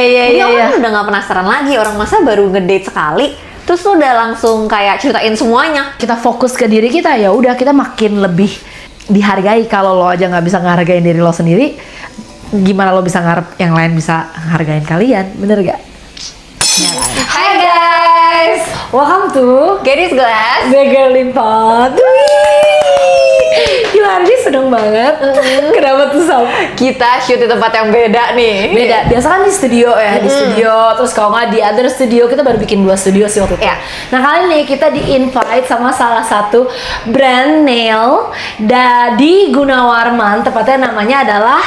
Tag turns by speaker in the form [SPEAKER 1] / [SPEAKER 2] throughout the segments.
[SPEAKER 1] Jadi orang udah gak penasaran lagi, orang masa baru ngedate sekali terus lu udah langsung kayak ceritain semuanya.
[SPEAKER 2] Kita fokus ke diri kita, ya udah kita makin lebih dihargai. Kalau lo aja nggak bisa ngehargain diri lo sendiri, gimana lo bisa ngarep yang lain bisa hargain kalian, bener gak?
[SPEAKER 1] Hai guys,
[SPEAKER 2] Welcome to
[SPEAKER 1] Gadis Glass.
[SPEAKER 2] Begal Lipat. Gila, hari ini seneng banget. Kenapa tuh Sob?
[SPEAKER 1] Kita shoot di tempat yang beda nih.
[SPEAKER 2] Beda, biasa kan di studio ya, di studio. Terus kalau nggak di other studio, kita baru bikin 2 studio sih waktu itu.
[SPEAKER 1] Ya.
[SPEAKER 2] Nah kali ini kita di-invite sama salah satu brand nail di Gunawarman. Tepatnya namanya adalah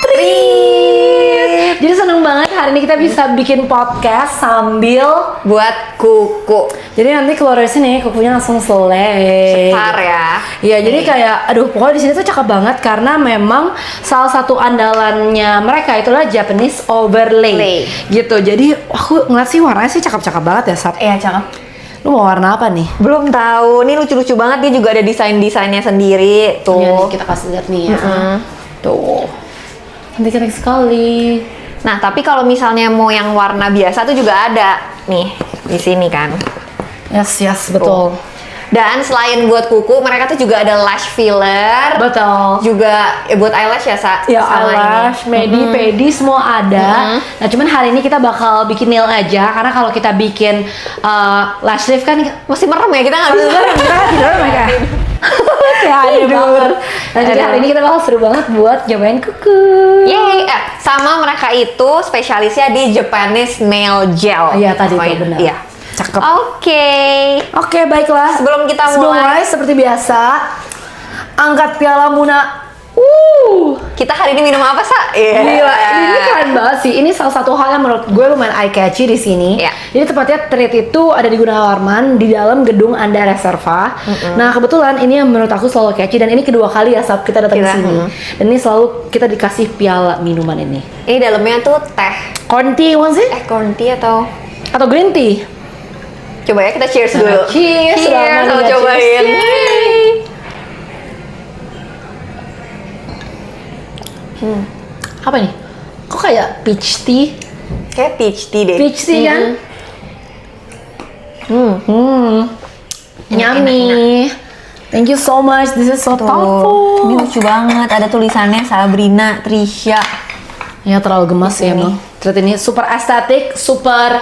[SPEAKER 2] Treat. Jadi seneng banget hari ini kita bisa bikin podcast sambil
[SPEAKER 1] Buat kuku.
[SPEAKER 2] jadi nanti keluar dari sini kukunya langsung selesai.
[SPEAKER 1] Par ya.
[SPEAKER 2] Iya, jadi kayak aduh pokoknya di sini tuh cakep banget karena memang salah satu andalannya mereka itulah Japanese overlay. Gitu. Jadi aku ngeliat sih warnanya sih cakep-cakep banget ya, Sab.
[SPEAKER 1] Iya cakep.
[SPEAKER 2] Lu mau warna apa nih?
[SPEAKER 1] Belum tahu. Ini lucu-lucu banget, dia juga ada desainnya sendiri tuh.
[SPEAKER 2] Iya, nih, kita kasih lihat nih ya. Tuh. Cantik sekali.
[SPEAKER 1] Nah, tapi kalau misalnya mau yang warna biasa tuh juga ada nih di sini kan.
[SPEAKER 2] Yes, betul.
[SPEAKER 1] Dan selain buat kuku, mereka tuh juga ada lash filler.
[SPEAKER 2] Betul.
[SPEAKER 1] Juga buat eyelash ya, Sa?
[SPEAKER 2] Ya,
[SPEAKER 1] Sama
[SPEAKER 2] eyelash, medi, pedi semua ada. Nah, cuman hari ini kita bakal bikin nail aja karena kalau kita bikin lash lift kan
[SPEAKER 1] masih merem ya, kita nggak bisa.
[SPEAKER 2] kita tidur mereka. Kayak aneh banget. Nah, jadi hari ini kita bakal seru banget buat nyobain kuku.
[SPEAKER 1] Yeay, sama mereka itu spesialisnya di Japanese nail gel.
[SPEAKER 2] Iya, tadi
[SPEAKER 1] Pokoknya.
[SPEAKER 2] itu benar.
[SPEAKER 1] Iya.
[SPEAKER 2] Cakep. Oke, baiklah.
[SPEAKER 1] Sebelum kita
[SPEAKER 2] Sebelum
[SPEAKER 1] mulai,
[SPEAKER 2] seperti biasa, angkat piala Muna.
[SPEAKER 1] kita hari ini minum apa, Sa?
[SPEAKER 2] Gila, ini keren banget sih. Ini salah satu hal yang menurut gue lumayan eye catchy di sini.
[SPEAKER 1] Iya.
[SPEAKER 2] Jadi tepatnya Treat itu ada di Gunawarman di dalam gedung Anda Reserva. Nah kebetulan ini yang menurut aku selalu catchy dan ini kedua kali ya saat kita datang ke sini. Dan ini selalu kita dikasih piala minuman ini.
[SPEAKER 1] Ini dalamnya tuh teh.
[SPEAKER 2] Corn tea, bukan sih?
[SPEAKER 1] Corn tea atau
[SPEAKER 2] Atau green tea?
[SPEAKER 1] coba ya kita cheers dulu.
[SPEAKER 2] Cheers,
[SPEAKER 1] Cheers,
[SPEAKER 2] selamat
[SPEAKER 1] mau
[SPEAKER 2] ya,
[SPEAKER 1] cobain.
[SPEAKER 2] cheers.
[SPEAKER 1] Yeay.
[SPEAKER 2] Apa nih? Kok kayak peach tea?
[SPEAKER 1] Kayak peach tea deh.
[SPEAKER 2] Peach tea kan? Yummy. Thank you so much. This is so
[SPEAKER 1] Tuh,
[SPEAKER 2] thoughtful.
[SPEAKER 1] ini lucu banget. Ada tulisannya Sabrina, Trisha.
[SPEAKER 2] Ya terlalu gemas ya emang. Treat ini super estetik, super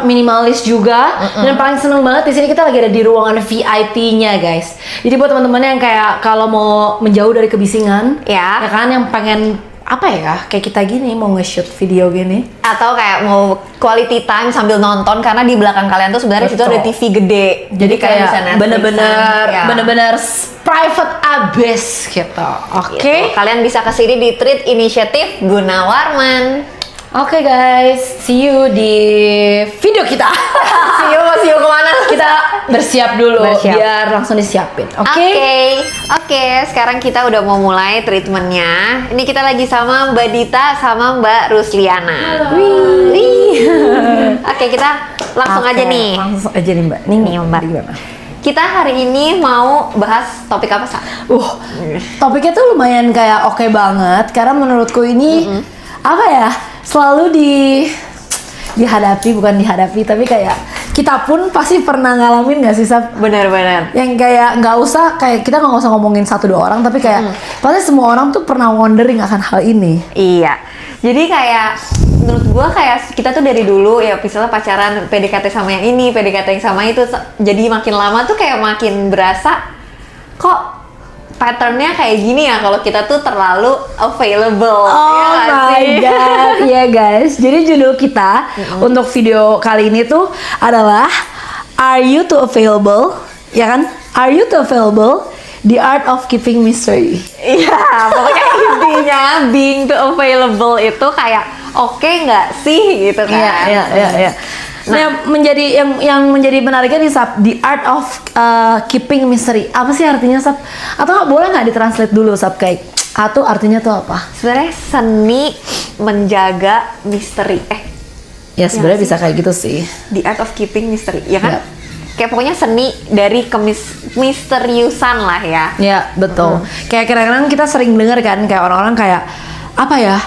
[SPEAKER 2] minimalis juga. Dan paling seneng banget di sini kita lagi ada di ruangan VIP-nya guys. Jadi buat teman-teman yang kayak kalau mau menjauh dari kebisingan,
[SPEAKER 1] Ya.
[SPEAKER 2] ya kan yang pengen kayak kita gini mau nge-shoot video gini.
[SPEAKER 1] Atau kayak mau quality time sambil nonton karena di belakang kalian tuh sebenarnya situ
[SPEAKER 2] Betul.
[SPEAKER 1] ada TV gede.
[SPEAKER 2] Jadi
[SPEAKER 1] kalian bisa
[SPEAKER 2] kayak
[SPEAKER 1] Netflixan. Ya.
[SPEAKER 2] bener-bener private abis gitu. Oke.
[SPEAKER 1] Gitu. Kalian bisa kesini di Treat Initiative Gunawarman.
[SPEAKER 2] Oke guys, see you di video kita.
[SPEAKER 1] See you kemana?
[SPEAKER 2] Kita bersiap dulu
[SPEAKER 1] Bersiap.
[SPEAKER 2] biar langsung disiapin. Oke.
[SPEAKER 1] Oke, sekarang kita udah mau mulai treatmentnya. Ini kita lagi sama Mbak Dita sama Mbak Rusliana. Wih. Oke, kita langsung aja nih.
[SPEAKER 2] Langsung aja nih Mbak. Nih
[SPEAKER 1] Mbak.
[SPEAKER 2] gimana?
[SPEAKER 1] Kita hari ini mau bahas topik apa, Sa?
[SPEAKER 2] Topiknya tuh lumayan kayak oke banget karena menurutku ini selalu dihadapi tapi kayak kita pun pasti pernah ngalamin nggak sih Sab?
[SPEAKER 1] Benar-benar.
[SPEAKER 2] Yang kayak nggak usah ngomongin 1-2 orang tapi kayak pasti semua orang tuh pernah wondering akan hal ini.
[SPEAKER 1] Iya. Jadi kayak menurut gua kayak kita tuh dari dulu ya misalnya pacaran PDKT sama yang ini, PDKT yang sama itu, jadi makin lama tuh kayak makin berasa kok patternnya kayak gini ya kalau kita tuh terlalu available.
[SPEAKER 2] Oh
[SPEAKER 1] ya nggak
[SPEAKER 2] my
[SPEAKER 1] sih?
[SPEAKER 2] god, iya guys. Jadi judul kita untuk video kali ini tuh adalah Are You Too Available? Ya kan? Are You Too Available? The Art of Keeping Mystery.
[SPEAKER 1] Iya, pokoknya intinya being too available itu kayak oke nggak sih gitu kan?
[SPEAKER 2] Iya. Nah, yang menjadi menariknya di Sab, The Art of Keeping Mystery. Apa sih artinya Sab? Atau boleh nggak ditranslate dulu Sab kayak atau artinya tuh apa?
[SPEAKER 1] Sebenarnya seni menjaga misteri.
[SPEAKER 2] Ya sebenarnya bisa kayak gitu sih.
[SPEAKER 1] The Art of Keeping Mystery, ya kan?
[SPEAKER 2] Yap.
[SPEAKER 1] Kayak pokoknya seni dari kemisteriusan lah ya.
[SPEAKER 2] Ya betul. Kayak kadang-kadang kita sering dengar kan kayak orang-orang kayak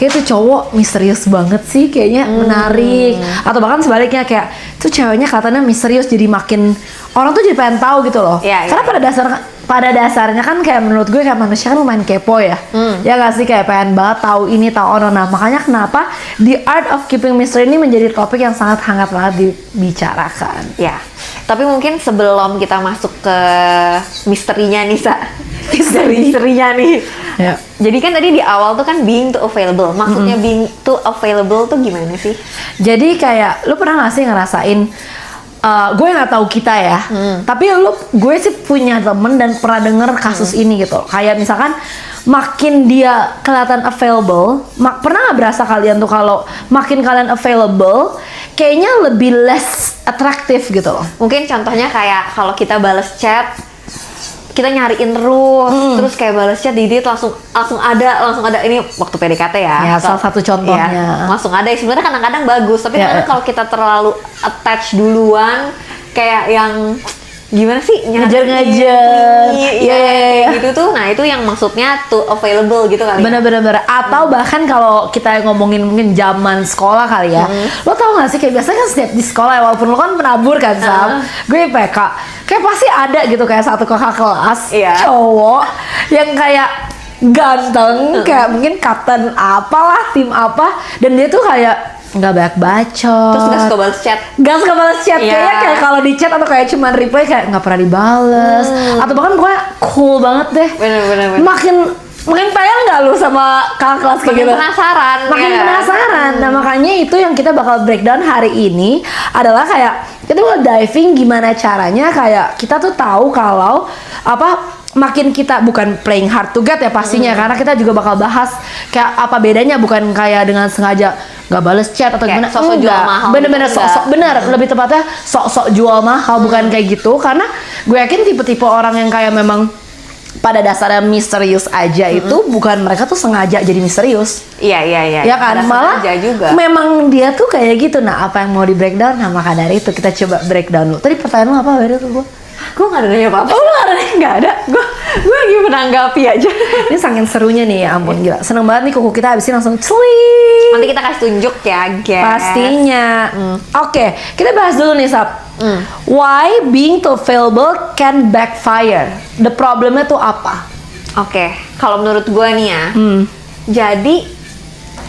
[SPEAKER 2] kayak tuh cowok misterius banget sih, kayaknya menarik. Atau bahkan sebaliknya kayak tuh ceweknya kelihatannya misterius, jadi makin orang tuh jadi pengen tahu gitu loh. Karena pada dasarnya kan kayak menurut gue kayak manusia kan lumayan kepo ya. Ya gak sih, kayak pengen banget tahu ini tahu ono. Nah makanya kenapa The Art of Keeping Mystery ini menjadi topik yang sangat hangat banget dibicarakan.
[SPEAKER 1] Ya, tapi mungkin sebelum kita masuk ke misterinya nih, misterinya nih.
[SPEAKER 2] Ya.
[SPEAKER 1] Jadi kan tadi di awal tuh kan being too available. Maksudnya being too available tuh gimana sih?
[SPEAKER 2] Jadi kayak lu pernah gak sih ngerasain, gue nggak tahu kita ya, tapi gue sih punya temen dan pernah denger kasus ini gitu. Kayak misalkan makin dia kelihatan available, pernah nggak berasa kalian tuh kalau makin kalian available, kayaknya lebih less atraktif gitu loh.
[SPEAKER 1] Mungkin contohnya kayak kalau kita bales chat, kita nyariin terus kayak balas chat Didit langsung ada ini waktu PDKT ya.
[SPEAKER 2] Ya, salah satu contohnya.
[SPEAKER 1] Ya, langsung ada. Sebenarnya kadang-kadang bagus, tapi kadang kalau kita terlalu attach duluan, kayak yang gimana sih,
[SPEAKER 2] ngejar-ngejar,
[SPEAKER 1] gitu tuh. Nah itu yang maksudnya tuh available gitu kali.
[SPEAKER 2] Bener-bener. Atau bahkan kalau kita ngomongin mungkin zaman sekolah kali ya, lo tau gak sih kayak biasanya kan setiap di sekolah ya, walaupun lo kan penabur kan Sam, gue IPK, kayak pasti ada gitu kayak satu kakak kelas cowok yang kayak ganteng, kayak mungkin kapten apalah tim apa, dan dia tuh kayak nggak banyak bacot,
[SPEAKER 1] terus gak suka balas chat,
[SPEAKER 2] kayaknya kayak kalau di chat atau kayak cuman reply kayak nggak pernah dibales, atau bahkan gue cool banget deh.
[SPEAKER 1] Bener.
[SPEAKER 2] Makin pengen nggak lu sama kakak kelas kayak gitu? Makin penasaran. Nah makanya itu yang kita bakal breakdown hari ini adalah kayak kita mau diving gimana caranya kayak kita tuh tahu kalau makin kita bukan playing hard to get ya pastinya, karena kita juga bakal bahas kayak apa bedanya, bukan kayak dengan sengaja nggak bales chat atau
[SPEAKER 1] kayak
[SPEAKER 2] gimana,
[SPEAKER 1] sok-sok jual mahal.
[SPEAKER 2] Bener-bener sok-sok, lebih tepatnya sok-sok jual mahal, bukan kayak gitu. Karena gue yakin tipe-tipe orang yang kayak memang pada dasarnya misterius aja itu bukan mereka tuh sengaja jadi misterius.
[SPEAKER 1] Iya.
[SPEAKER 2] Ya kan, malah
[SPEAKER 1] juga.
[SPEAKER 2] Memang dia tuh kayak gitu. Nah apa yang mau di breakdown? Nah maka dari itu kita coba breakdown dulu. Tadi pertanyaan lo apa? Beda tuh gue.
[SPEAKER 1] Gue gak ada nanya apa-apa.
[SPEAKER 2] Oh lu gak ada nanya? Gak ada.
[SPEAKER 1] Gue lagi menanggapi aja.
[SPEAKER 2] Ini saking serunya nih, ya ampun gila. Seneng banget nih kuku kita habisin langsung celing.
[SPEAKER 1] Nanti kita kasih tunjuk ya guys.
[SPEAKER 2] Pastinya. Oke, kita bahas dulu nih Sab. Why being too available can backfire? The problemnya tuh apa?
[SPEAKER 1] Oke, kalau menurut gue nih ya, jadi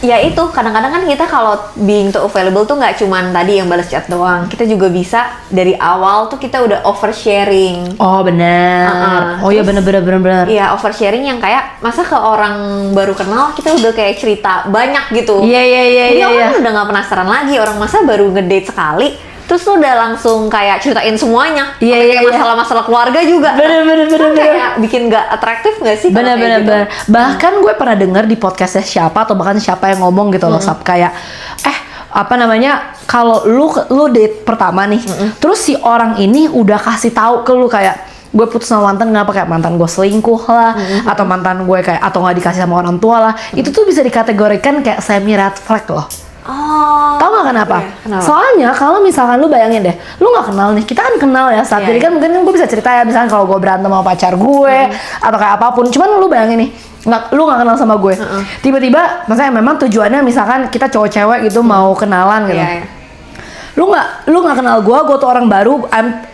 [SPEAKER 1] ya itu kadang-kadang kan kita kalau being too available tuh nggak cuman tadi yang balas chat doang, kita juga bisa dari awal tuh kita udah oversharing.
[SPEAKER 2] Oh benar. Oh ya benar.
[SPEAKER 1] Iya, oversharing yang kayak masa ke orang baru kenal kita udah kayak cerita banyak gitu.
[SPEAKER 2] Iya.
[SPEAKER 1] Jadi orang udah nggak penasaran lagi, orang masa baru ngedate sekali terus lu udah langsung kayak ceritain semuanya. Iya. Masalah-masalah keluarga juga.
[SPEAKER 2] Bener.
[SPEAKER 1] Kayak bikin nggak atraktif nggak sih?
[SPEAKER 2] Bener.
[SPEAKER 1] Gitu?
[SPEAKER 2] Bahkan gue pernah denger di podcastnya siapa atau bahkan siapa yang ngomong gitu loh Sab, kayak kalau lu date pertama nih, terus si orang ini udah kasih tahu ke lu kayak gue putus sama mantan, kenapa, kayak mantan gue selingkuh lah, atau mantan gue kayak atau nggak dikasih sama orang tua lah, itu tuh bisa dikategorikan kayak semi red flag loh.
[SPEAKER 1] Oh,
[SPEAKER 2] tau gak kenapa?
[SPEAKER 1] Kenapa?
[SPEAKER 2] Soalnya kalau misalkan lu bayangin deh, lu gak kenal nih, kita kan kenal ya saat jadi kan mungkin gue bisa cerita ya, misalkan kalau gue berantem sama pacar gue atau kayak apapun, cuman lu bayangin nih, lu gak kenal sama gue, tiba-tiba maksudnya memang tujuannya misalkan kita cowok cewek gitu mau kenalan gitu, lu nggak kenal gue tuh orang baru,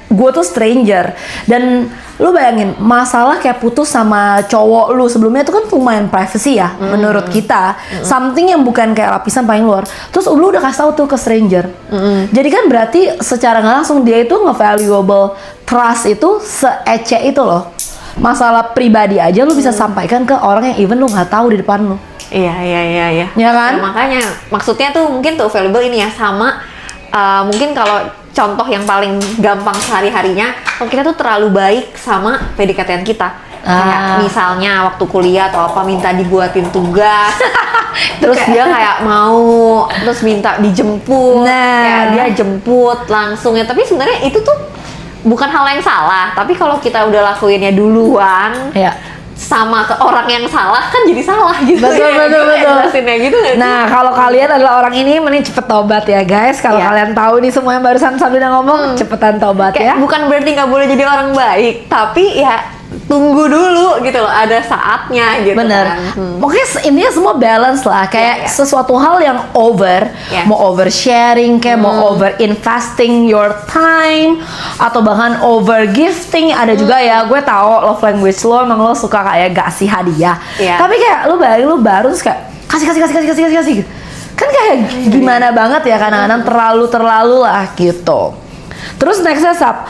[SPEAKER 2] gue tuh stranger, dan lu bayangin masalah kayak putus sama cowok lu sebelumnya itu kan lumayan privacy ya menurut kita, something yang bukan kayak lapisan paling luar, terus lu udah kasih tahu tuh ke stranger, jadi kan berarti secara nggak langsung dia itu nge-valuable trust itu se-ece itu loh, masalah pribadi aja lu bisa sampaikan ke orang yang even lu nggak tahu di depan lu.
[SPEAKER 1] Iya.
[SPEAKER 2] Ya kan?
[SPEAKER 1] Ya, makanya maksudnya tuh mungkin tuh valuable ini ya sama. Mungkin kalau contoh yang paling gampang sehari-harinya, kalau kita tuh terlalu baik sama PDKT-an kita, kayak misalnya waktu kuliah atau apa minta dibuatin tugas, terus dia kayak mau, terus minta dijemput, kayak dia jemput langsung ya. Tapi sebenarnya itu tuh bukan hal yang salah, tapi kalau kita udah lakuinnya duluan, sama ke orang yang salah kan jadi salah gitu.
[SPEAKER 2] Betul.
[SPEAKER 1] Gitu.
[SPEAKER 2] Nah kalau kalian adalah orang ini, mending cepet tobat ya guys. Kalau kalian tahu nih semua yang barusan Sabrina ngomong, cepetan tobat ya.
[SPEAKER 1] Bukan berarti nggak boleh jadi orang baik, tapi ya tunggu dulu gitu loh, ada saatnya gitu.
[SPEAKER 2] Bener.
[SPEAKER 1] Kan.
[SPEAKER 2] Pokoknya intinya semua balance lah. Kayak sesuatu hal yang over, mau oversharing, kayak mau over investing your time, atau bahkan over gifting. Ada juga ya, gue tahu love language lo emang lo suka kayak kasih hadiah. Tapi kayak lo bayangin lo baru terus kayak kasih. Kan kayak gimana banget ya, kadang-kadang terlalu lah gitu. Terus nextnya Sap,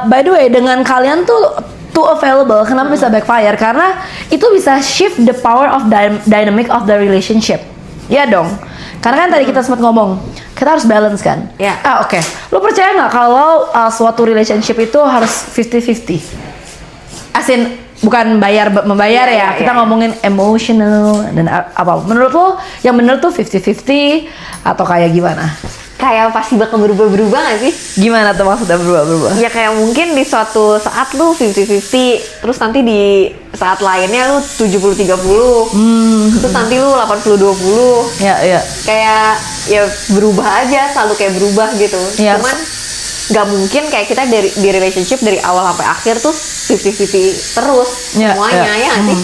[SPEAKER 2] by the way dengan kalian tuh too available, kenapa bisa backfire? Karena itu bisa shift the power of dynamic of the relationship. Ya dong. Karena kan tadi kita sempat ngomong, kita harus balance kan? Oke. Lo percaya nggak kalau suatu relationship itu harus 50-50? As in, bukan membayar ya. Kita ngomongin emotional dan apa. Menurut lo yang bener tuh 50-50 atau kayak gimana?
[SPEAKER 1] Kayak pasti bakal berubah-berubah gak sih?
[SPEAKER 2] Gimana tuh maksudnya berubah-berubah?
[SPEAKER 1] Ya kayak mungkin di suatu saat lu 50-50, terus nanti di saat lainnya lu 70-30, terus nanti lu 80-20. Kayak ya berubah aja, selalu kayak berubah gitu. Cuman gak mungkin kayak kita di relationship dari awal sampai akhir tuh 50-50 terus semuanya, ya gak sih?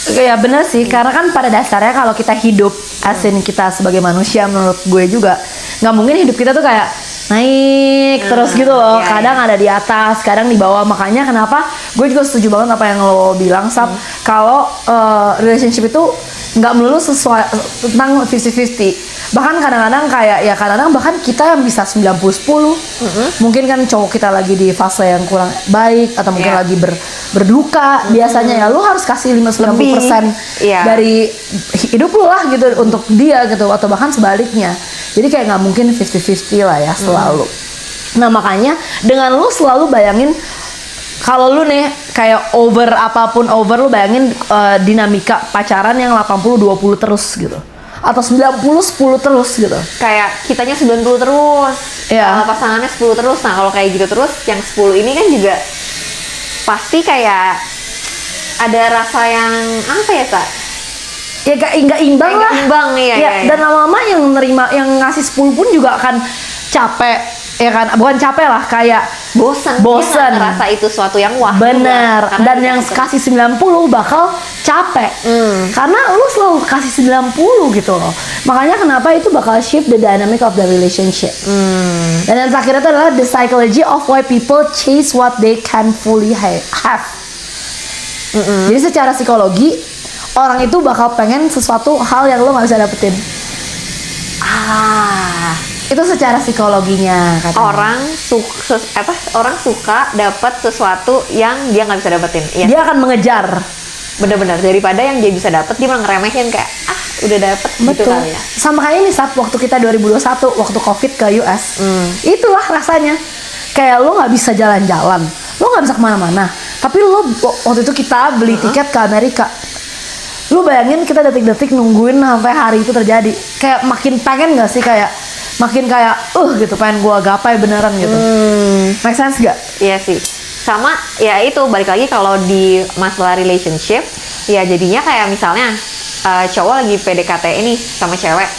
[SPEAKER 2] Ya bener sih, karena kan pada dasarnya kalau kita hidup, asin kita sebagai manusia menurut gue juga nggak mungkin hidup kita tuh kayak naik terus gitu loh. Kadang ada di atas, kadang di bawah. Makanya kenapa gue juga setuju banget apa yang lo bilang Sap, kalau relationship itu nggak melulu sesuai tentang 50-50. Bahkan kadang-kadang kayak ya kadang-kadang bahkan kita yang bisa 90-10. Mungkin kan cowok kita lagi di fase yang kurang baik atau mungkin lagi berduka. Biasanya ya lu harus kasih 50-90% dari hidup lu lah gitu untuk dia gitu, atau bahkan sebaliknya. Jadi kayak nggak mungkin 50-50 lah ya selalu. Nah makanya dengan lu selalu bayangin kalau lu nih kayak over apapun over, lu bayangin dinamika pacaran yang 80-20 terus gitu, atau 90-10 terus gitu.
[SPEAKER 1] Kayak kitanya 90 terus, pasangannya 10 terus. Nah kalau kayak gitu terus, yang 10 ini kan juga pasti kayak ada rasa yang apa ya Kak?
[SPEAKER 2] Ya nggak imbang lah.
[SPEAKER 1] Imbang,
[SPEAKER 2] Dan lama-lama yang nerima, yang ngasih 10 pun juga akan capek, ya kan? Bukan capek lah, kayak bosen.
[SPEAKER 1] Dia ngerasa itu suatu yang wah.
[SPEAKER 2] Bener. Dan yang kasih 90 bakal capek. Karena lu selalu kasih 90 gitu loh. Makanya kenapa itu bakal shift the dynamic of the relationship. Dan yang terakhir itu adalah the psychology of why people chase what they can fully have. Jadi secara psikologi, orang itu bakal pengen sesuatu hal yang lo nggak bisa dapetin. Itu secara psikologinya katanya.
[SPEAKER 1] Orang suka dapat sesuatu yang dia nggak bisa dapetin.
[SPEAKER 2] Dia akan mengejar.
[SPEAKER 1] Bener-bener, daripada yang dia bisa dapet dia malah ngeremehin kayak udah dapet.
[SPEAKER 2] Betul.
[SPEAKER 1] Gitu kali ya.
[SPEAKER 2] Sama kayak ini saat waktu kita 2021 waktu COVID ke US. Itulah rasanya. Kayak lo nggak bisa jalan-jalan, lo nggak bisa kemana-mana. Tapi lo waktu itu kita beli tiket ke Amerika. Lu bayangin kita detik-detik nungguin sampai hari itu terjadi. Kayak makin pengen gak sih, kayak makin kayak gitu pengen gua gapai beneran gitu. Make sense gak?
[SPEAKER 1] Iya sih. Sama ya itu balik lagi kalau di masalah relationship, ya jadinya kayak misalnya cowok lagi PDKT ini sama cewek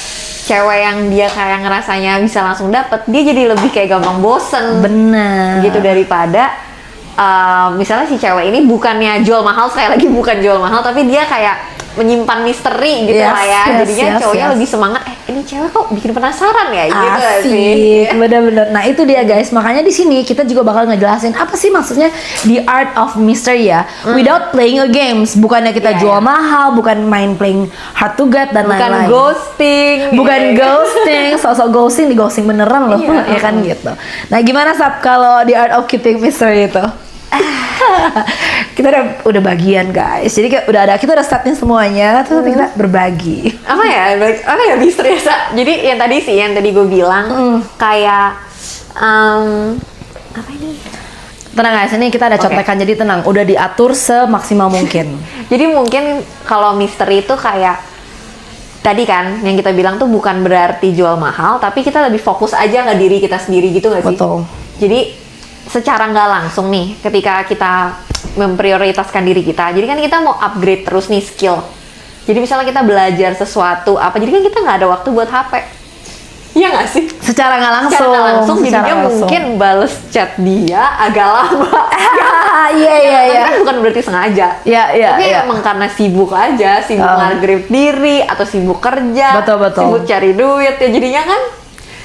[SPEAKER 1] yang dia kayak ngerasanya bisa langsung dapet, dia jadi lebih kayak gampang bosen.
[SPEAKER 2] Bener.
[SPEAKER 1] Gitu daripada misalnya si cewek ini bukannya jual mahal, sekali lagi bukan jual mahal, tapi dia kayak menyimpan misteri gitu lah ya. Jadinya cowoknya lebih semangat, ini cewek kok bikin penasaran ya gitu sih.
[SPEAKER 2] Bener-bener. Nah itu dia guys, makanya di sini kita juga bakal ngejelasin apa sih maksudnya the art of mystery ya. Without playing a games, bukannya kita jual mahal, bukan main playing hard to get dan lain-lain. Bukan ghosting, sosok ghosting, di ghosting beneran loh, ya kan gitu. Nah gimana Sab kalau the art of keeping mystery itu? Kita udah bagian guys, jadi kita udah startin semuanya, terus kita berbagi.
[SPEAKER 1] Apa ya misteri ya? Jadi yang tadi gue bilang kayak apa ini?
[SPEAKER 2] Tenang guys, ini kita ada contekan, jadi tenang, udah diatur semaksimal mungkin.
[SPEAKER 1] Jadi mungkin kalau misteri itu kayak tadi kan yang kita bilang tuh bukan berarti jual mahal, tapi kita lebih fokus aja ke diri kita sendiri gitu nggak sih?
[SPEAKER 2] Betul.
[SPEAKER 1] Jadi secara nggak langsung nih, ketika kita memprioritaskan diri kita, jadi kan kita mau upgrade terus nih skill. Jadi misalnya kita belajar sesuatu apa, jadi kan kita nggak ada waktu buat HP. Iya nggak sih?
[SPEAKER 2] Secara nggak langsung.
[SPEAKER 1] Jadinya mungkin bales chat dia agak lama. Tapi kan bukan berarti sengaja. Tapi emang karena sibuk aja, sibuk nge-grip diri atau sibuk kerja,
[SPEAKER 2] Betul.
[SPEAKER 1] sibuk cari duit ya jadinya kan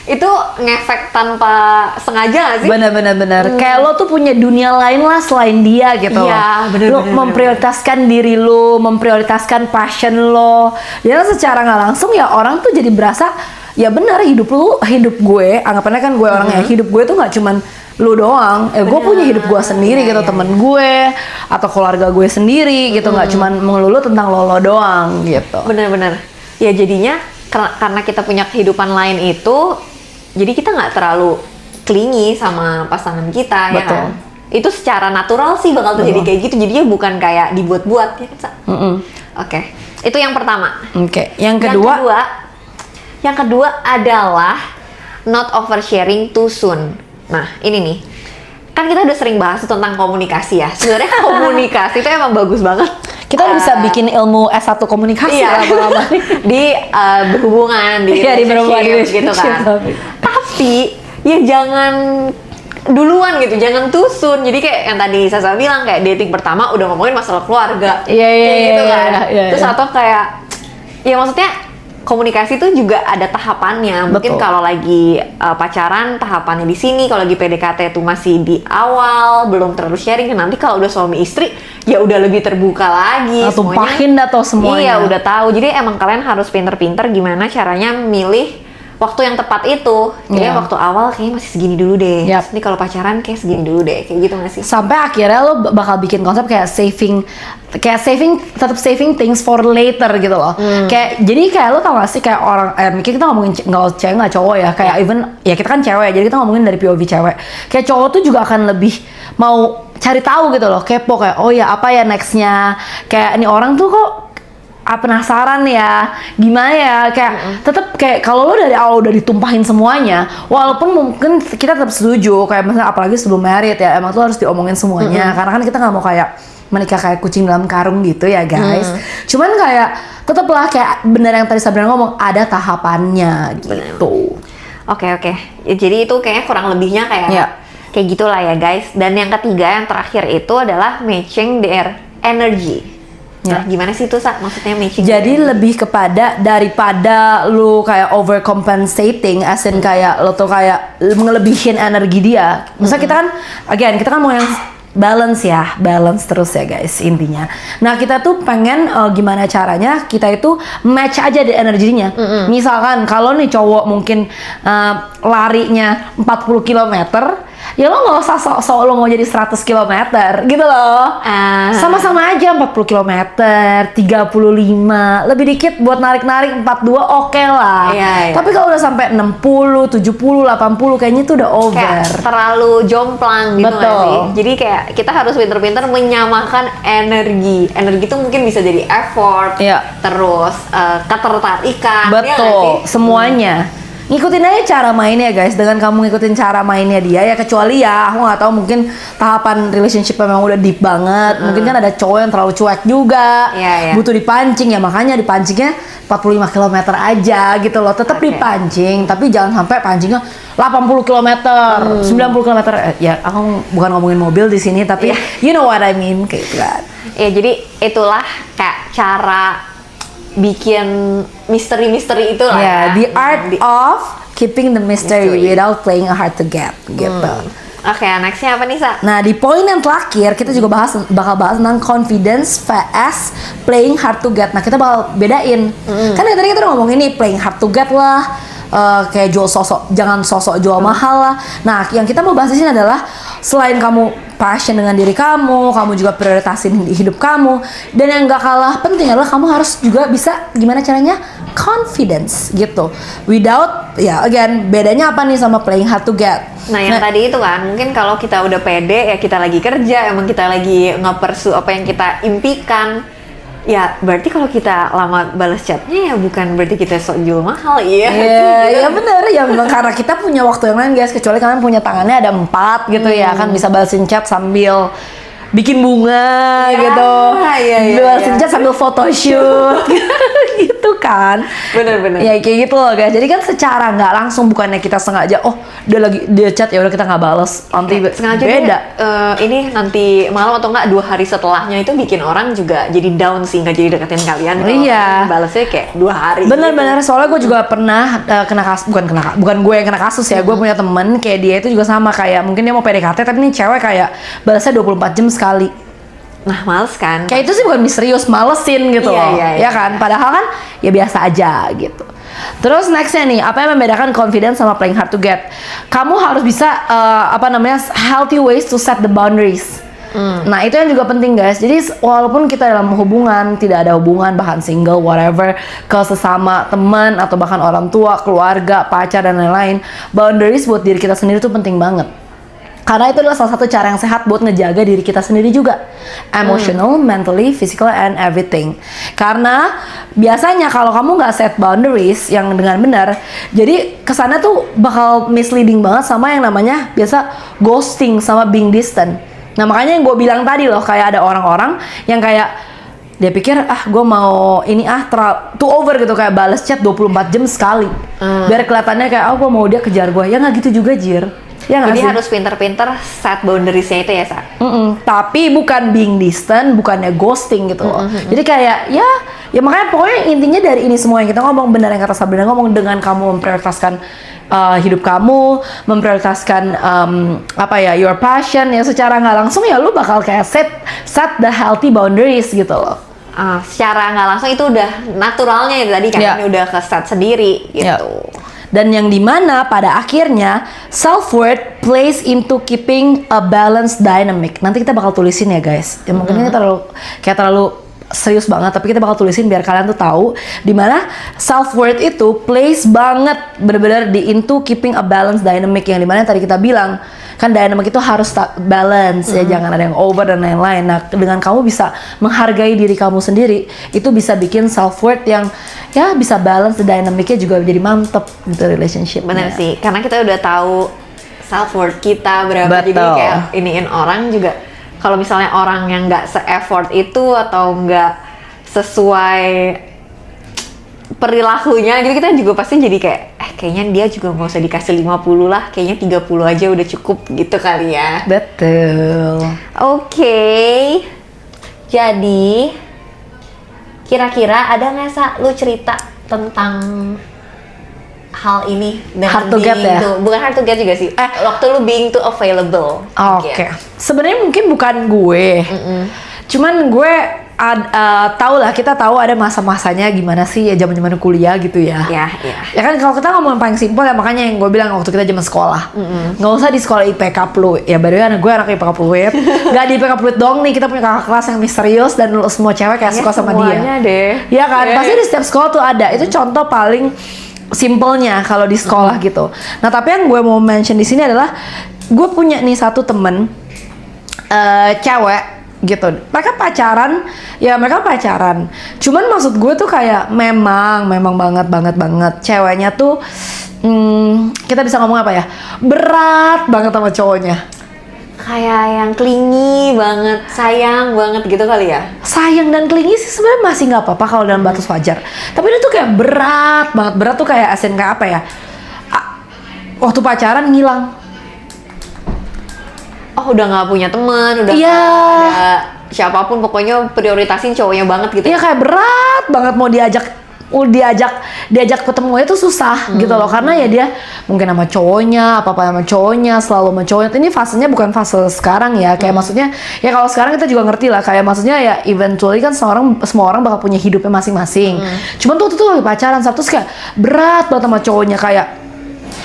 [SPEAKER 1] itu ngefek tanpa sengaja gak sih?
[SPEAKER 2] Benar. Kayak lo tuh punya dunia lain lah selain dia gitu.
[SPEAKER 1] Iya, bener.
[SPEAKER 2] Lo memprioritaskan diri lo, memprioritaskan passion lo. Ya secara nggak langsung ya orang tuh jadi berasa ya benar hidup gue, anggapannya kan gue orangnya hidup gue tuh nggak cuman lu doang, gue punya hidup gue sendiri gitu, temen gue atau keluarga gue sendiri gitu, nggak cuman melulu tentang lo doang gitu.
[SPEAKER 1] Bener. Ya jadinya karena kita punya kehidupan lain itu, jadi kita nggak terlalu clingy sama pasangan kita.
[SPEAKER 2] Betul.
[SPEAKER 1] Ya kan? Itu secara natural sih bakal terjadi kayak gitu, jadinya bukan kayak dibuat-buat ya kan Sa? Oke. Itu yang pertama.
[SPEAKER 2] Yang
[SPEAKER 1] kedua adalah not oversharing too soon. Nah, ini nih. Kan kita udah sering bahas tentang komunikasi ya. Sebenarnya komunikasi itu emang bagus banget.
[SPEAKER 2] Kita bisa bikin ilmu S1 komunikasi lama-lama.
[SPEAKER 1] Di berhubungan, di
[SPEAKER 2] relationship
[SPEAKER 1] gitu kan. Tapi ya jangan duluan gitu, jangan too soon. Jadi kayak yang tadi Sasa bilang, kayak dating pertama udah ngomongin masalah keluarga.
[SPEAKER 2] Kayak gitu
[SPEAKER 1] kan. Terus atau kayak ya maksudnya komunikasi itu juga ada tahapannya. Mungkin kalau lagi pacaran tahapannya di sini, kalau lagi PDKT itu masih di awal, belum terlalu sharing. Nanti kalau udah suami istri ya udah lebih terbuka lagi.
[SPEAKER 2] Tumpahin atau semuanya.
[SPEAKER 1] Iya, udah tahu. Jadi emang kalian harus pinter-pinter gimana caranya milih waktu yang tepat itu. Jadi waktu awal kayaknya masih segini dulu deh. Ini kalau pacaran kayak segini dulu deh. Kayak gitu nggak sih?
[SPEAKER 2] Sampai akhirnya lo bakal bikin konsep kayak tetap saving things for later gitu loh. Kayak jadi kayak lo tau gak sih kayak orang mungkin kita ngomongin nggak cewek nggak cowok ya, kayak even ya kita kan cewek, jadi kita ngomongin dari POV cewek. Kayak cowok tuh juga akan lebih mau cari tahu gitu loh, kepo kayak oh ya apa ya nextnya, kayak ini orang tuh kok penasaran ya gimana ya, kayak tetap kayak kalau lo dari awal udah ditumpahin semuanya, walaupun mungkin kita tetap setuju kayak misalnya apalagi sebelum married ya emang tuh harus diomongin semuanya, karena kan kita nggak mau kayak menikah kayak kucing dalam karung gitu ya guys. Cuman kayak tetaplah kayak bener yang tadi Sabrina ngomong, ada tahapannya gitu.
[SPEAKER 1] Oke. Ya, jadi itu kayaknya kurang lebihnya kayak kayak gitulah ya guys. Dan yang ketiga, yang terakhir itu adalah matching their energy. Nah, gimana sih itu maksudnya matching?
[SPEAKER 2] Jadi lebih kepada daripada lu kayak overcompensating, as in kayak lo tuh kayak ngelebihin energi dia. Misalnya kita kan mau yang balance terus ya guys intinya. Nah kita tuh pengen gimana caranya kita itu match aja di energinya. Misalkan kalau nih cowok mungkin larinya 40 km, ya lo nggak usah sok-sok lo mau jadi 100 km gitu loh. Sama-sama aja 40 km, 35, lebih dikit buat narik-narik 42 oke lah. Tapi kalau udah sampai 60, 70, 80 kayaknya itu udah over.
[SPEAKER 1] Kayak terlalu jomplang gitu nggak sih? Jadi kayak kita harus pinter-pinter menyamakan energi. Energi itu mungkin bisa jadi effort, terus ketertarikan.
[SPEAKER 2] Betul, semuanya. Ngikutin aja cara mainnya guys. Dengan kamu ngikutin cara mainnya dia ya, kecuali ya aku nggak tahu mungkin tahapan relationship memang udah deep banget. Mungkin kan ada cowok yang terlalu cuek juga, butuh dipancing ya, makanya dipancingnya 45 km aja gitu loh. Tetap dipancing, tapi jangan sampai pancingnya 80 km, 90 km. Ya aku bukan ngomongin mobil di sini, tapi you know what I mean kayak gitu kan.
[SPEAKER 1] Ya jadi itulah kayak cara bikin misteri-misteri itu lah ya.
[SPEAKER 2] The art of keeping the mystery without playing hard to get gitu.
[SPEAKER 1] Oke, nextnya apa nih Sa?
[SPEAKER 2] Nah di poin yang terakhir kita juga bakal bahas tentang confidence vs playing hard to get. Nah kita bakal bedain. Kan tadi kita udah ngomong ini playing hard to get lah, kayak jangan sosok jual mahal lah. Nah yang kita mau bahas di sini adalah selain kamu passion dengan diri kamu juga prioritasin hidup kamu, dan yang gak kalah penting adalah kamu harus juga bisa gimana caranya confidence gitu. Without again bedanya apa nih sama playing hard to get?
[SPEAKER 1] Nah yang tadi itu kan mungkin kalau kita udah pede ya, kita lagi kerja, emang kita lagi nge-pursue apa yang kita impikan, ya berarti kalau kita lama balas chatnya ya bukan berarti kita sok jual mahal.
[SPEAKER 2] Ya bener ya, memang karena kita punya waktu yang lain guys, kecuali kalian punya tangannya ada 4 gitu ya kan, bisa balasin chat sambil bikin bunga
[SPEAKER 1] Ya,
[SPEAKER 2] gitu,
[SPEAKER 1] iya,
[SPEAKER 2] balasin
[SPEAKER 1] iya.
[SPEAKER 2] chat sambil photoshoot gitu kan.
[SPEAKER 1] Bener-bener.
[SPEAKER 2] Ya kayak gitu loh guys. Jadi kan secara nggak langsung, bukannya kita sengaja dia chat ya udah kita nggak bales, nanti
[SPEAKER 1] Sengaja
[SPEAKER 2] beda.
[SPEAKER 1] dia, ini nanti malam atau enggak 2 hari setelahnya itu bikin orang juga jadi down sih, nggak jadi deketin kalian. Kalau
[SPEAKER 2] Iya.
[SPEAKER 1] balesnya kayak 2 hari.
[SPEAKER 2] Bener-bener, soalnya gue juga pernah kena kasus, bukan gue yang kena kasus ya, gue punya temen kayak dia itu juga sama, kayak mungkin dia mau PDKT tapi nih cewek kayak balasnya 24 jam sekali.
[SPEAKER 1] Nah, males kan?
[SPEAKER 2] Kayak itu sih bukan misterius, malesin gitu
[SPEAKER 1] Iya,
[SPEAKER 2] loh,
[SPEAKER 1] iya, iya.
[SPEAKER 2] ya kan? Padahal kan ya biasa aja gitu. Terus nextnya nih, apa yang membedakan confidence sama playing hard to get? Kamu harus bisa healthy ways to set the boundaries. Nah itu yang juga penting guys. Jadi walaupun kita dalam hubungan, tidak ada hubungan, bahkan single, whatever, ke sesama teman atau bahkan orang tua, keluarga, pacar dan lain-lain, boundaries buat diri kita sendiri tuh penting banget. Karena itu adalah salah satu cara yang sehat buat ngejaga diri kita sendiri juga. Emotional, mentally, physical, and everything. Karena biasanya kalau kamu nggak set boundaries yang dengan benar, jadi kesannya tuh bakal misleading banget sama yang namanya biasa ghosting sama being distant. Nah makanya yang gue bilang tadi loh, kayak ada orang-orang yang kayak dia pikir gue mau ini too over gitu, kayak bales chat 24 jam sekali biar kelihatannya kayak gue mau dia kejar gue. Ya nggak gitu juga Jir. Ya nggak
[SPEAKER 1] Jadi
[SPEAKER 2] sih?
[SPEAKER 1] harus pinter-pinter set boundaries-nya itu ya, Sa?
[SPEAKER 2] Tapi bukan being distant, bukannya ghosting gitu loh. Jadi kayak ya makanya pokoknya intinya dari ini semua yang kita ngomong, benar yang kata Sabrina ngomong, dengan kamu memprioritaskan hidup kamu, memprioritaskan your passion, ya secara nggak langsung ya lu bakal kayak set the healthy boundaries gitu loh.
[SPEAKER 1] Secara nggak langsung itu udah naturalnya itu tadi kan,
[SPEAKER 2] Ya.
[SPEAKER 1] ini udah ke set sendiri gitu.
[SPEAKER 2] Ya. Dan yang dimana pada akhirnya self-worth plays into keeping a balanced dynamic. Nanti kita bakal tulisin ya guys. Ya mungkin ini terlalu serius banget, tapi kita bakal tulisin biar kalian tuh tahu dimana self-worth itu plays banget bener-bener di into keeping a balanced dynamic, yang dimana tadi kita bilang kan dynamic itu harus balance ya, jangan ada yang over dan lain-lain. Nah dengan kamu bisa menghargai diri kamu sendiri, itu bisa bikin self-worth yang ya bisa balance, dynamicnya juga jadi mantep gitu relationship.
[SPEAKER 1] Bener sih, karena kita udah tahu self-worth kita berapa.
[SPEAKER 2] Betul.
[SPEAKER 1] Jadi kayak iniin orang juga, kalau misalnya orang yang nggak se-effort itu atau nggak sesuai perilakunya gitu, kita juga pasti jadi kayak kayaknya dia juga nggak usah dikasih 50 lah, kayaknya 30 aja udah cukup gitu kali ya.
[SPEAKER 2] Betul.
[SPEAKER 1] Oke, jadi kira-kira ada nggak Sa lu cerita tentang hal ini dengan
[SPEAKER 2] Hard to get ya?
[SPEAKER 1] bukan hard to get juga sih, waktu lu being too available.
[SPEAKER 2] Oke. Sebenarnya mungkin bukan gue, cuman gue tahu lah, kita tahu ada masa-masanya gimana sih ya zaman-zaman kuliah gitu ya.
[SPEAKER 1] Ya.
[SPEAKER 2] Ya kan kalau kita ngomong yang paling simpel ya, makanya yang gue bilang waktu kita zaman sekolah, nggak usah di sekolah IPK Pluit. Ya baru gue anak IPK Pluit, nggak di IPK Pluit dong nih, kita punya kakak kelas yang misterius dan semua cewek kayak suka sama dia.
[SPEAKER 1] Semuanya deh.
[SPEAKER 2] Ya kan, pasti di setiap sekolah tuh ada. Itu contoh paling simpelnya kalau di sekolah gitu. Nah tapi yang gue mau mention di sini adalah gue punya nih satu temen cewek gitu. Mereka pacaran. Cuman maksud gue tuh kayak memang banget ceweknya tuh kita bisa ngomong apa ya? Berat banget sama cowoknya.
[SPEAKER 1] Kayak yang clingy banget, sayang banget gitu kali ya.
[SPEAKER 2] Sayang dan clingy sih sebenarnya masih nggak apa-apa kalau dalam batas wajar. Tapi ini tuh kayak berat banget. Berat tuh kayak asin kayak apa ya? Waktu pacaran ngilang.
[SPEAKER 1] Oh udah nggak punya teman, udah
[SPEAKER 2] Iya.
[SPEAKER 1] nggak ada siapapun, pokoknya prioritasin cowoknya banget gitu.
[SPEAKER 2] Iya kayak berat banget mau diajak ketemu itu susah gitu loh, karena ya dia mungkin sama cowoknya, apa sama cowoknya, selalu sama cowoknya. Ini fasenya bukan fase sekarang ya, kayak maksudnya ya kalau sekarang kita juga ngerti lah, kayak maksudnya ya eventually kan semua orang bakal punya hidupnya masing-masing. Cuman tuh lagi pacaran terus kayak berat banget sama cowoknya, kayak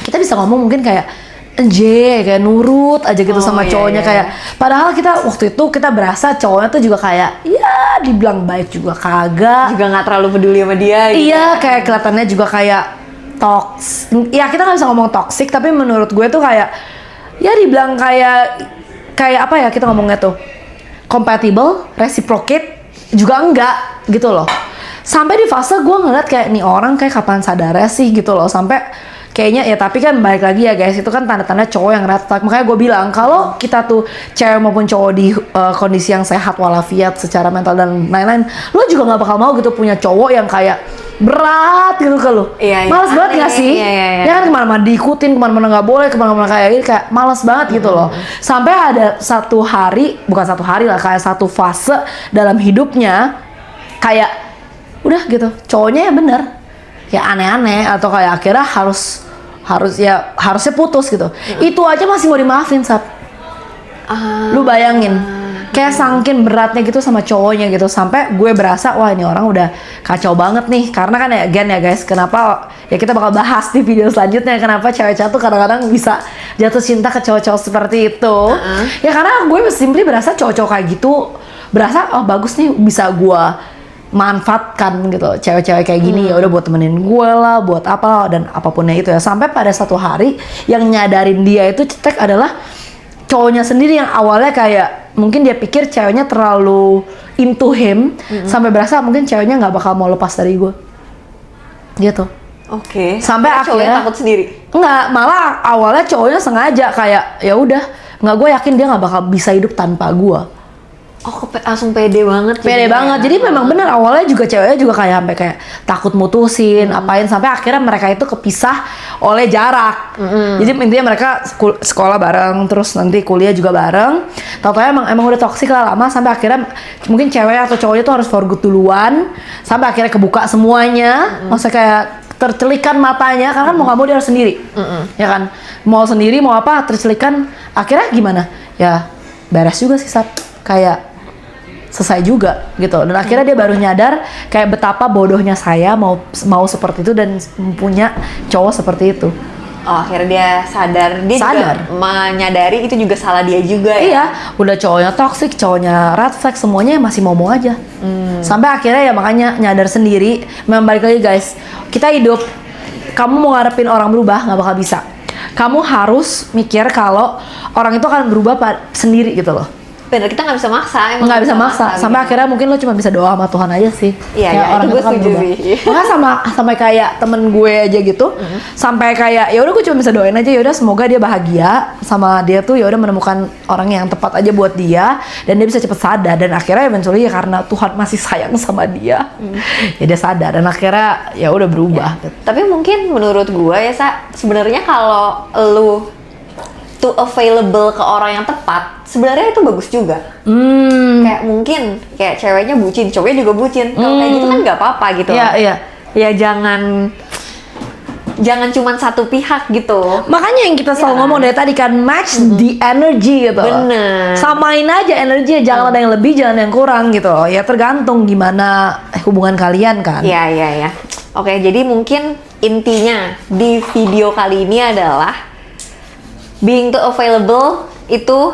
[SPEAKER 2] kita bisa ngomong mungkin kayak kayak nurut aja gitu sama cowoknya. Kayak padahal kita waktu itu kita berasa cowoknya tuh juga kayak ya dibilang baik juga kagak,
[SPEAKER 1] Juga nggak terlalu peduli sama dia gitu.
[SPEAKER 2] iya kayak kelihatannya juga kayak ya kita nggak bisa ngomong toxic, tapi menurut gue tuh kayak ya dibilang kayak apa ya kita ngomongnya tuh compatible, reciprocate juga enggak gitu loh. Sampai di fase gue ngeliat kayak nih orang kayak kapan sadarnya sih gitu loh, sampai kayaknya ya, tapi kan balik lagi ya guys, itu kan tanda-tanda cowok yang red flag. Makanya gue bilang kalau kita tuh cewek maupun cowok di kondisi yang sehat walafiat secara mental dan lain-lain, lo juga nggak bakal mau gitu punya cowok yang kayak berat gitu ke lo.
[SPEAKER 1] Iya,
[SPEAKER 2] males banget
[SPEAKER 1] aneh.
[SPEAKER 2] gak sih?
[SPEAKER 1] Iya.
[SPEAKER 2] Ya kan kemana-mana diikutin, kemana-mana nggak boleh, kemana-mana kayak gitu, kayak males banget gitu loh. Sampai ada satu hari, bukan satu hari lah, kayak satu fase dalam hidupnya kayak udah gitu, cowoknya ya bener ya aneh-aneh, atau kayak akhirnya harusnya putus gitu. Itu aja masih mau dimaafin, Sat. Lu bayangin, kayak sangkin beratnya gitu sama cowoknya gitu, sampai gue berasa wah ini orang udah kacau banget nih. Karena kan ya again ya guys, kenapa ya kita bakal bahas di video selanjutnya kenapa cewek-cewek tuh kadang-kadang bisa jatuh cinta ke cowok-cowok seperti itu. Ya karena gue simply berasa cowok-cowok kayak gitu berasa oh bagus nih, bisa gue manfaatkan gitu, cewek-cewek kayak gini ya udah buat temenin gue lah, buat apa dan apapunnya itu ya. Sampai pada satu hari yang nyadarin dia itu cetek adalah cowoknya sendiri, yang awalnya kayak mungkin dia pikir ceweknya terlalu into him, sampai berasa mungkin ceweknya nggak bakal mau lepas dari gue gitu.
[SPEAKER 1] Oke.
[SPEAKER 2] Sampai
[SPEAKER 1] Cowoknya
[SPEAKER 2] akhirnya
[SPEAKER 1] takut sendiri.
[SPEAKER 2] nggak, malah awalnya cowoknya sengaja kayak ya udah nggak, gue yakin dia nggak bakal bisa hidup tanpa gue.
[SPEAKER 1] Oh, langsung pede banget.
[SPEAKER 2] Pede
[SPEAKER 1] jadinya.
[SPEAKER 2] banget. Jadi memang benar awalnya juga ceweknya juga kayak sampai kayak takut mutusin, apain, sampai akhirnya mereka itu kepisah oleh jarak. Jadi intinya mereka sekolah bareng, terus nanti kuliah juga bareng. Tahu-tahu emang udah toksik lah lama, sampai akhirnya mungkin cewek atau cowoknya tuh harus for good duluan, sampai akhirnya kebuka semuanya. Maksudnya kayak tercelikan matanya, karena kan mau nggak mau dia harus sendiri, ya kan, mau sendiri mau apa tercelikan. Akhirnya gimana? Ya beres juga sih, kayak selesai juga gitu. Dan akhirnya dia baru nyadar kayak betapa bodohnya saya mau seperti itu dan punya cowok seperti itu.
[SPEAKER 1] Oh, akhirnya dia sadar. Dia
[SPEAKER 2] Sadar.
[SPEAKER 1] juga menyadari itu juga salah dia juga ya.
[SPEAKER 2] Iya, udah cowoknya toxic, cowoknya red flag, semuanya masih mau aja. Sampai akhirnya ya makanya nyadar sendiri. Memang balik lagi guys, kita hidup, kamu mau ngarepin orang berubah nggak bakal bisa. Kamu harus mikir kalau orang itu akan berubah sendiri gitu loh.
[SPEAKER 1] Bener, kita nggak bisa maksa.
[SPEAKER 2] Nggak bisa maksa. Sampai akhirnya mungkin lo cuma bisa doa sama Tuhan aja sih.
[SPEAKER 1] Iya,
[SPEAKER 2] ya,
[SPEAKER 1] itu gue
[SPEAKER 2] kan
[SPEAKER 1] setuju
[SPEAKER 2] berubah.
[SPEAKER 1] sih.
[SPEAKER 2] Makanya sampai kayak temen gue aja gitu, sampai kayak ya udah gue cuma bisa doain aja, ya udah semoga dia bahagia sama dia tuh, ya udah menemukan orang yang tepat aja buat dia dan dia bisa cepet sadar. Dan akhirnya eventually ya karena Tuhan masih sayang sama dia, ya dia sadar dan akhirnya ya udah berubah.
[SPEAKER 1] Ya. Tapi mungkin menurut gue ya sebenarnya kalau lu tuh available ke orang yang tepat, sebenarnya itu bagus juga. Kayak mungkin kayak ceweknya bucin, cowoknya juga bucin. Kalau kayak gitu kan nggak apa-apa gitu.
[SPEAKER 2] Iya.
[SPEAKER 1] Ya jangan cuma satu pihak gitu.
[SPEAKER 2] Makanya yang kita selalu ngomong dari tadi kan, match the energy gitu.
[SPEAKER 1] Bener.
[SPEAKER 2] Samain aja energi, jangan ada yang lebih, jangan yang kurang gitu. Ya tergantung gimana hubungan kalian kan.
[SPEAKER 1] Iya. Oke, jadi mungkin intinya di video kali ini adalah being too available itu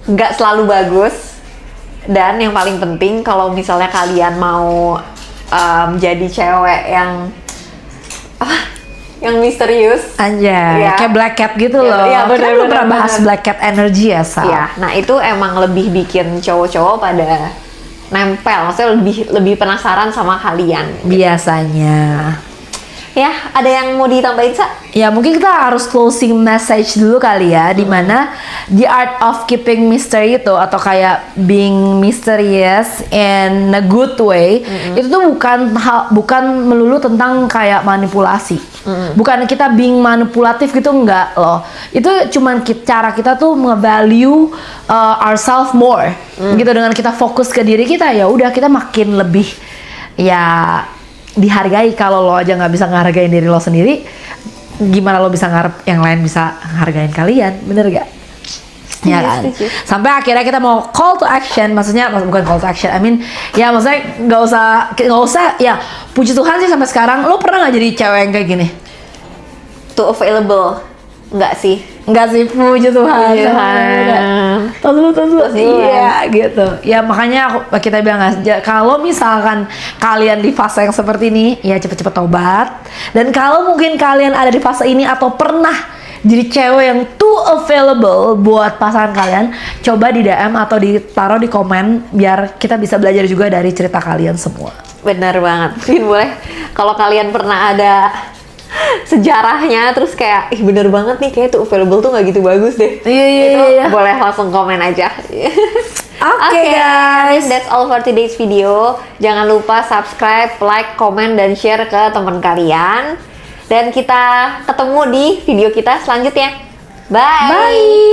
[SPEAKER 1] nggak selalu bagus, dan yang paling penting kalau misalnya kalian mau jadi cewek yang yang misterius,
[SPEAKER 2] Anjay,
[SPEAKER 1] ya.
[SPEAKER 2] kayak black cat gitu loh.
[SPEAKER 1] Iya,
[SPEAKER 2] Kita belum pernah
[SPEAKER 1] bener.
[SPEAKER 2] bahas black cat energy ya, Sal.
[SPEAKER 1] ya. Nah itu emang lebih bikin cowok-cowok pada nempel, maksudnya lebih penasaran sama kalian.
[SPEAKER 2] Biasanya.
[SPEAKER 1] Ya, ada yang mau ditambahin, Sa?
[SPEAKER 2] Ya mungkin kita harus closing message dulu kali ya, dimana the art of keeping mystery itu, atau kayak being mysterious in a good way, itu tuh bukan melulu tentang kayak manipulasi. Bukan kita being manipulatif gitu, enggak loh. Itu cuman cara kita tuh nge-value ourselves more gitu. Dengan kita fokus ke diri kita, ya udah kita makin lebih ya dihargai. Kalau lo aja nggak bisa ngehargain diri lo sendiri, gimana lo bisa ngarep yang lain bisa ngehargain kalian, bener gak? Ya kan? Sampai akhirnya kita mau call to action, maksudnya bukan call to action, I mean ya maksudnya nggak usah ya, puji Tuhan sih sampai sekarang lo pernah nggak jadi cewek yang kayak gini?
[SPEAKER 1] Too available? Nggak sih.
[SPEAKER 2] Enggak sih, puji Tuhan.
[SPEAKER 1] Puji Tuhan.
[SPEAKER 2] Tos dulu.
[SPEAKER 1] Tuhan.
[SPEAKER 2] Iya gitu. Ya makanya kita bilang aja, kalau misalkan kalian di fase yang seperti ini, ya cepet-cepet tobat. Dan kalau mungkin kalian ada di fase ini atau pernah jadi cewek yang too available buat pasangan kalian, coba di DM atau ditaruh di komen biar kita bisa belajar juga dari cerita kalian semua.
[SPEAKER 1] Benar banget. Mungkin boleh kalau kalian pernah ada sejarahnya, terus kayak ih bener banget nih kayak tuh available tuh nggak gitu bagus deh.
[SPEAKER 2] Iya.
[SPEAKER 1] Boleh langsung komen aja.
[SPEAKER 2] Oke, guys.
[SPEAKER 1] That's all for today's video. Jangan lupa subscribe, like, comment, dan share ke teman kalian. Dan kita ketemu di video kita selanjutnya. Bye.
[SPEAKER 2] Bye.